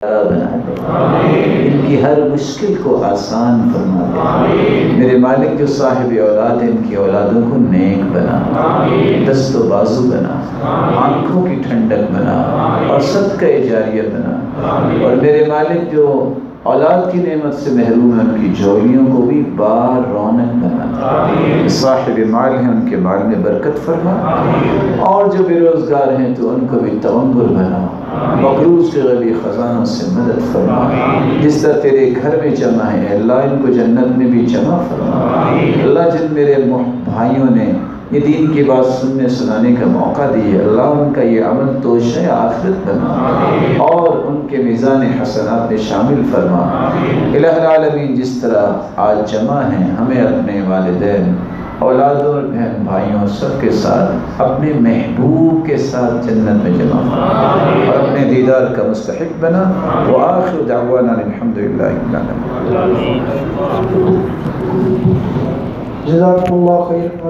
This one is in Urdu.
بنا دے، ان کی ہر مشکل کو آسان فرما دے۔ میرے مالک جو صاحب اولاد ہیں، ان کی اولادوں کو نیک بنا، دست و بازو بنا، آنکھوں کی ٹھنڈک بنا اور صدقہ جاریہ بنا۔ اور میرے مالک جو اولاد کی نعمت سے محروم ہیں، ان کی جولیوں کو بھی بار رونق بنا۔ صاحب مال ہیں، ان کے مال میں برکت فرما، اور جو بے روزگار ہیں تو ان کو بھی تغنگر بنا، مقروض کے غبی خزانوں سے مدد فرما۔ جس طرح تیرے گھر میں جمع ہے اللہ، ان کو جنت میں بھی جمع فرما۔ اللہ جن میرے بھائیوں نے یہ دین کی بات سننے سنانے کا موقع دی ہے، اللہ ان کا یہ عمل توشہ آخرت بنا اور ان کے میزان حسنات میں شامل فرما۔ الہ العالمین، جس طرح آج جمع ہیں، ہمیں اپنے والدین، اولادوں اور بہن بھائیوں سب کے ساتھ اپنے محبوب کے ساتھ جنت میں جمع فرما اور اپنے دیدار کا مستحق بنا۔ وآخر دعوانا الحمدللہ رب العالمین۔ جزاکم اللہ خیر۔